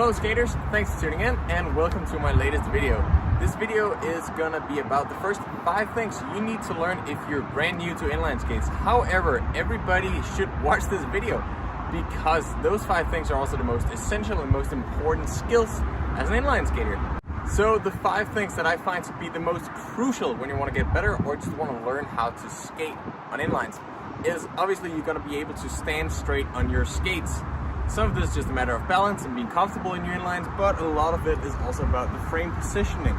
Hello skaters, thanks for tuning in and welcome to my latest video. This video is gonna be about the first 5 things you need to learn if you're brand new to inline skates. However, everybody should watch this video because those 5 things are also the most essential and most important skills as an inline skater. So the 5 things that I find to be the most crucial when you want to get better or just want to learn how to skate on inlines is obviously you're going to be able to stand straight on your skates. Some of this is just a matter of balance and being comfortable in your inlines, but a lot of it is also about the frame positioning.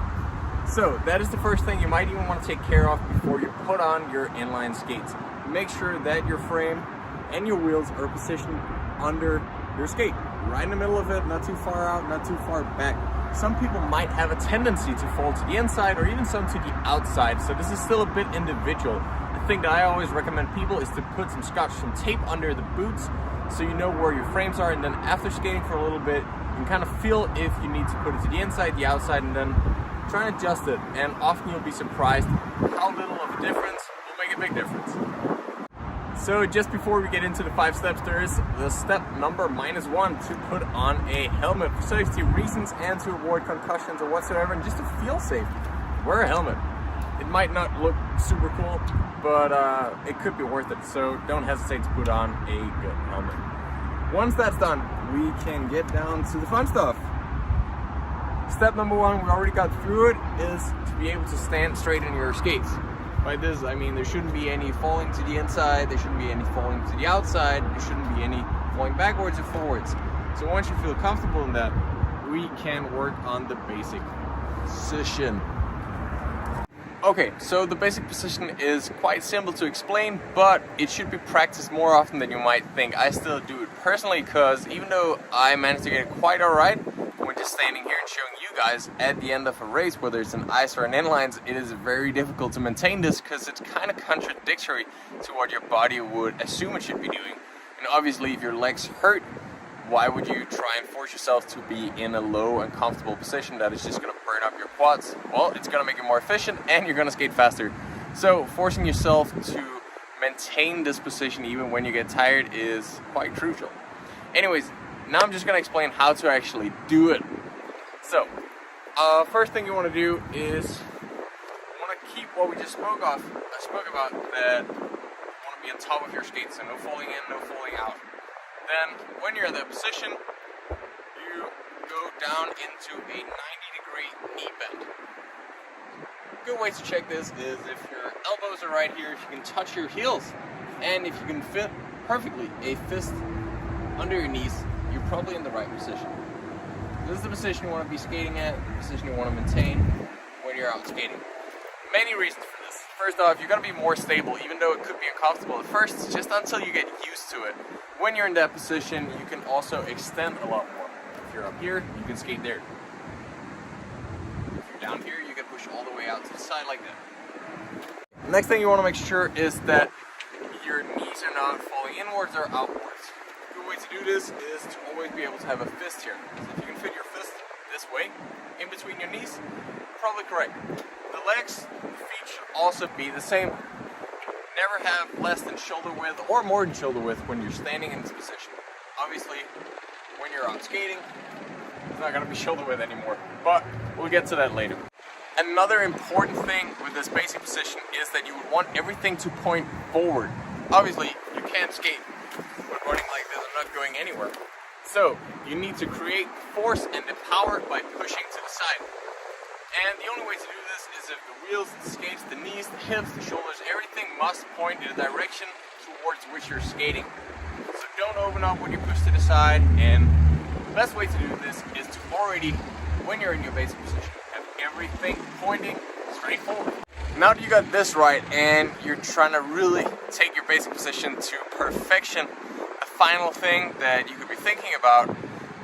So that is the first thing you might even want to take care of before you put on your inline skates. Make sure that your frame and your wheels are positioned under your skate, right in the middle of it, not too far out, not too far back. Some people might have a tendency to fall to the inside or even some to the outside, so this is still a bit individual. The thing that I always recommend people is to put some scotch, some tape under the boots so you know where your frames are, and then after skating for a little bit, you can kind of feel if you need to put it to the inside, the outside, and then try and adjust it. And often you'll be surprised how little of a difference will make a big difference. So just before we get into the 5 steps, there is the step number -1 to put on a helmet for safety reasons and to avoid concussions or whatsoever, and just to feel safe. Wear a helmet. It might not look super cool, but it could be worth it, so don't hesitate to put on a good helmet. Once that's done, we can get down to the fun stuff. Step number 1, we already got through it, is to be able to stand straight in your skates. By this, I mean there shouldn't be any falling to the inside, there shouldn't be any falling to the outside, there shouldn't be any falling backwards or forwards. So once you feel comfortable in that, we can work on the basic position. Okay, so the basic position is quite simple to explain, but it should be practiced more often than you might think. I still do it personally because even though I managed to get it quite alright, when just standing here and showing you guys at the end of a race, whether it's an ice or an inlines, it is very difficult to maintain this because it's kind of contradictory to what your body would assume it should be doing. And obviously if your legs hurt, why would you try and force yourself to be in a low and comfortable position that is just going to burn up your quads? Well, it's going to make you more efficient and you're going to skate faster. So forcing yourself to maintain this position even when you get tired is quite crucial. Anyways, now I'm just going to explain how to actually do it. So, first thing you want to do is you want to keep what we just spoke about, that you want to be on top of your skates, so no falling in, no falling out. Then, when you're in that position, you go down into a 90-degree knee bend. A good way to check this is if your elbows are right here, if you can touch your heels, and if you can fit perfectly a fist under your knees, you're probably in the right position. This is the position you want to be skating at, the position you want to maintain when you're out skating. Many reasons for this. First off, you're going to be more stable, even though it could be uncomfortable at first, just until you get used to it. When you're in that position, you can also extend a lot more. If you're up here, you can skate there. If you're down here, you can push all the way out to the side like that. Next thing you want to make sure is that your knees are not falling inwards or outwards. A good way to do this is to always be able to have a fist here. So if you can fit your fist this way, in between your knees, probably correct. The legs, the feet should also be the same. Never have less than shoulder width or more than shoulder width when you're standing in this position. Obviously, when you're out skating, it's not going to be shoulder width anymore, but we'll get to that later. Another important thing with this basic position is that you would want everything to point forward. Obviously, you can't skate with running like this and not going anywhere. So, you need to create force and the power by pushing to the side. And the only way to do this is if the wheels, the skates, the knees, the hips, the shoulders, everything must point in the direction towards which you're skating. So don't open up when you push to the side, and the best way to do this is to already, when you're in your basic position, have everything pointing straight forward. Now that you got this right and you're trying to really take your basic position to perfection, a final thing that you could be thinking about,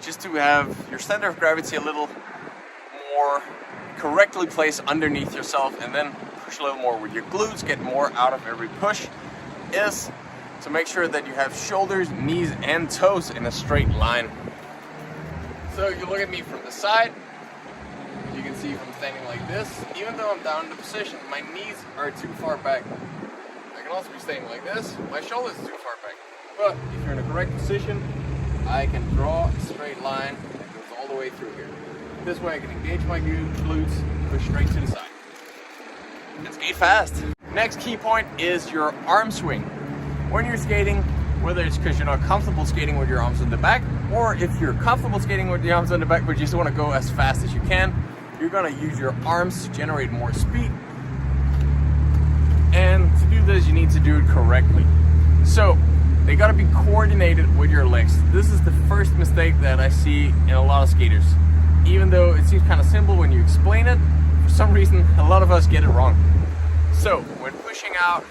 just to have your center of gravity a little more correctly placed underneath yourself and then push a little more with your glutes, get more out of every push, is to make sure that you have shoulders, knees, and toes in a straight line. So you look at me from the side, you can see if I'm standing like this, even though I'm down in the position, my knees are too far back. I can also be standing like this, my shoulders are too far back. But if you're in a correct position, I can draw a straight line that goes all the way through here. This way I can engage my glutes, push straight to the side. And skate fast. Next key point is your arm swing. When you're skating, whether it's because you're not comfortable skating with your arms on the back, or if you're comfortable skating with your arms on the back but you just want to go as fast as you can, you're going to use your arms to generate more speed. And to do this, you need to do it correctly. So they got to be coordinated with your legs. This is the first mistake that I see in a lot of skaters. Even though it seems kind of simple when you explain it, for some reason a lot of us get it wrong. So when pushing out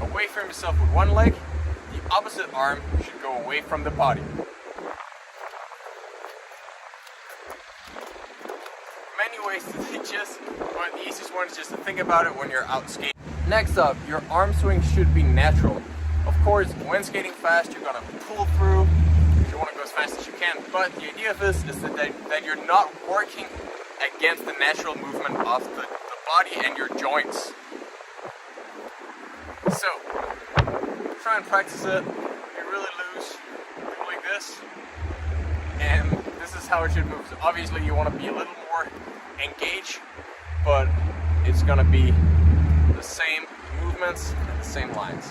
away from yourself with one leg, the opposite arm should go away from the body. Many ways to teach this, but the easiest one is just to think about it when you're out skating. Next up, your arm swing should be natural. Of course, when skating fast, you're gonna pull through. You want to go as fast as you can, but the idea of this is that you're not working against the natural movement of the body and your joints. So, try and practice it. Be really loose, do like this, and this is how it should move. So obviously you want to be a little more engaged, but it's going to be the same movements and the same lines.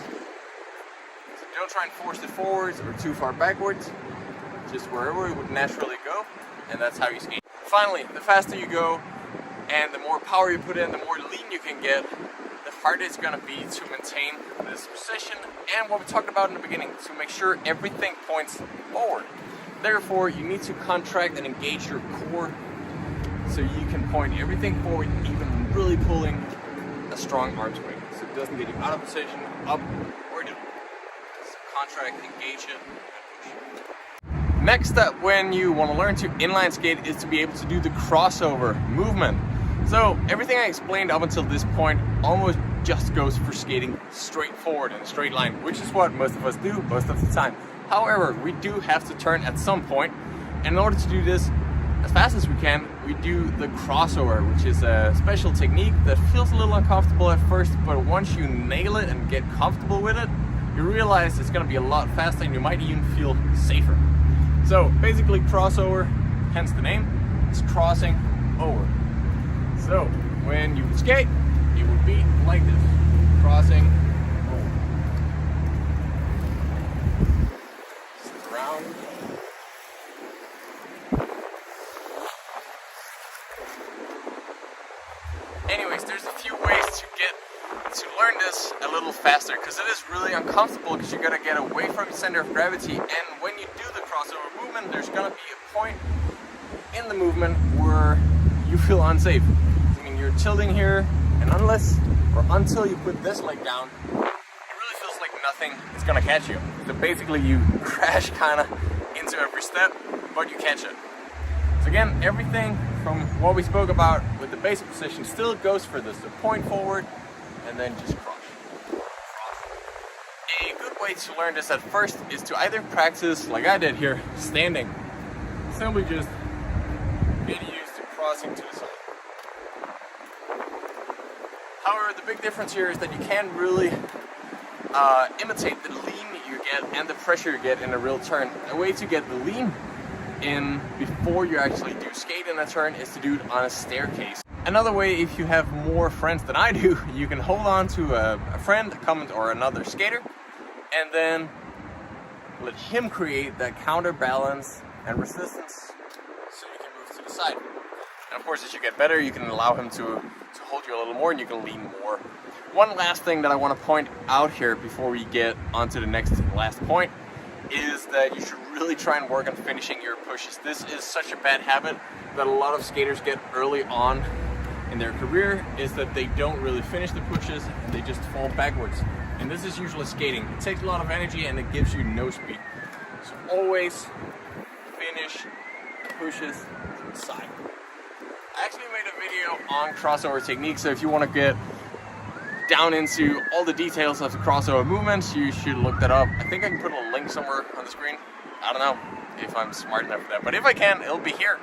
So don't try and force it forwards or too far backwards, just wherever it would naturally go, and that's how you skate. Finally, the faster you go and the more power you put in, the more lean you can get, the harder it's going to be to maintain this position and what we talked about in the beginning, to make sure everything points forward. Therefore, you need to contract and engage your core so you can point everything forward, even really pulling a strong arm swing, so it doesn't get you out of position, up or down. So contract, engage it, and push. Next up, when you want to learn to inline skate, is to be able to do the crossover movement. So everything I explained up until this point almost just goes for skating straight forward in a straight line, which is what most of us do most of the time. However, we do have to turn at some point, and in order to do this as fast as we can, we do the crossover, which is a special technique that feels a little uncomfortable at first, but once you nail it and get comfortable with it, you realize it's going to be a lot faster and you might even feel safer. So basically crossover, hence the name, is crossing over. So when you skate, it would be like this, crossing over. Sit around. Anyways, there's a few ways to learn this a little faster, because it is really uncomfortable because you gotta get away from the center of gravity, and when you do the crossover movement, there's gonna be a point in the movement where you feel unsafe. I mean, you're tilting here, and unless or until you put this leg down, it really feels like nothing is gonna catch you. So basically you crash kind of into every step, but you catch it. So again, everything from what we spoke about with the basic position still goes for this. So point forward and then just cross. A good way to learn this at first is to either practice, like I did here, standing. Simply just get used to crossing to the side. However, the big difference here is that you can't really imitate the lean you get and the pressure you get in a real turn. A way to get the lean in before you actually do skate in a turn is to do it on a staircase. Another way, if you have more friends than I do, you can hold on to a friend, a comment, or another skater, and then let him create that counterbalance and resistance so you can move to the side. And of course, as you get better, you can allow him to hold you a little more and you can lean more. One last thing that I want to point out here before we get on to the last point is that you should really try and work on finishing your pushes. This is such a bad habit that a lot of skaters get early on in their career, is that they don't really finish the pushes and they just fall backwards. And this is usually skating. It takes a lot of energy and it gives you no speed. So always finish pushes to the side. I actually made a video on crossover technique, so if you want to get down into all the details of the crossover movements, you should look that up. I think I can put a link somewhere on the screen. I don't know if I'm smart enough for that, but if I can, it'll be here.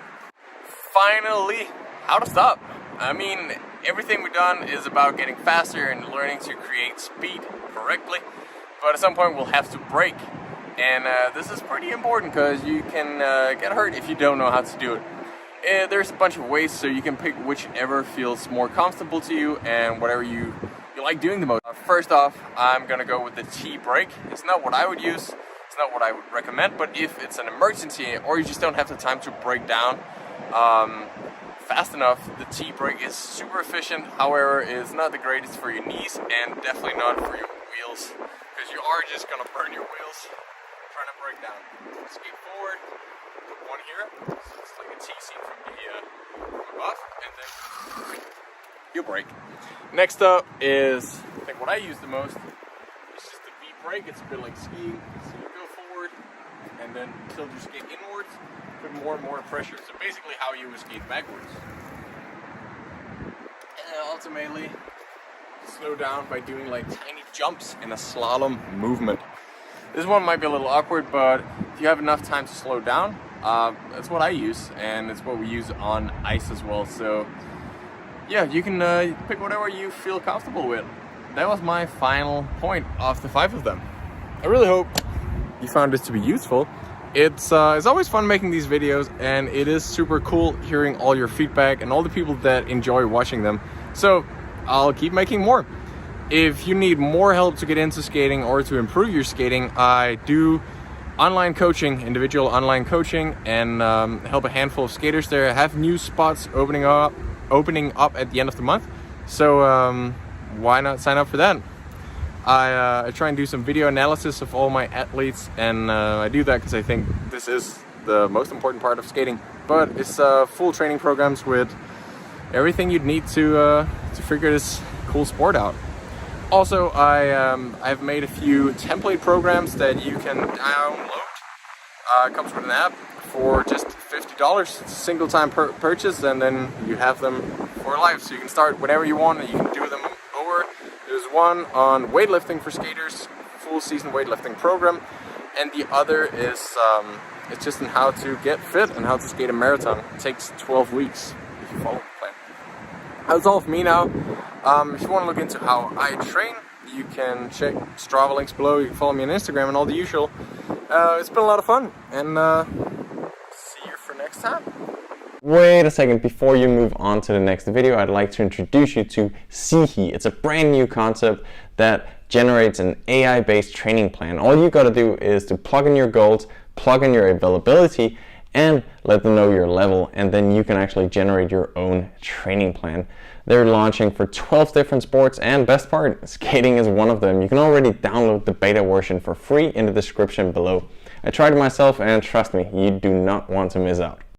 Finally, how to stop. I mean, everything we've done is about getting faster and learning to create speed correctly, but at some point we'll have to brake. And this is pretty important because you can get hurt if you don't know how to do it. There's a bunch of ways, so you can pick whichever feels more comfortable to you and whatever you like doing the most. First off, I'm gonna go with the T break. It's not what I would use, it's not what I would recommend, but if it's an emergency or you just don't have the time to break down fast enough, the T break is super efficient. However, it's not the greatest for your knees and definitely not for your wheels, because you are just gonna burn your wheels trying to break down. Skate forward, put one here, so it's like a T seam from above, and then you break. Next up is, I think what I use the most, is just the V break. It's a bit like skiing, so you go forward, and then tilt your skate inwards, put more and more pressure. So basically how you would skate backwards. And ultimately, slow down by doing like tiny jumps in a slalom movement. This one might be a little awkward, but if you have enough time to slow down, that's what I use, and it's what we use on ice as well. So yeah, you can pick whatever you feel comfortable with. That was my final point of the 5 of them. I really hope you found this to be useful. It's always fun making these videos, and it is super cool hearing all your feedback and all the people that enjoy watching them. So I'll keep making more. If you need more help to get into skating or to improve your skating, I do online coaching, individual online coaching, and help a handful of skaters there. I have new spots opening up at the end of the month, so why not sign up for that? I try and do some video analysis of all my athletes, and I do that because I think this is the most important part of skating. But it's full training programs with everything you'd need to figure this cool sport out. Also, I've made a few template programs that you can download. It comes with an app for just $50. It's a single time purchase, and then you have them for life. So you can start whenever you want, and you can do them over. There's one on weightlifting for skaters, full season weightlifting program, and the other is it's just on how to get fit and how to skate a marathon. It takes 12 weeks if you follow the plan. That's all for me now. If you want to look into how I train, you can check Strava links below. You can follow me on Instagram and all the usual. It's been a lot of fun, and see you for next time. Wait a second, before you move on to the next video, I'd like to introduce you to Seehee. It's a brand new concept that generates an AI-based training plan. All you gotta do is to plug in your goals, plug in your availability, and let them know your level, and then you can actually generate your own training plan. They're launching for 12 different sports, and best part, skating is one of them. You can already download the beta version for free in the description below. I tried it myself, and trust me, you do not want to miss out.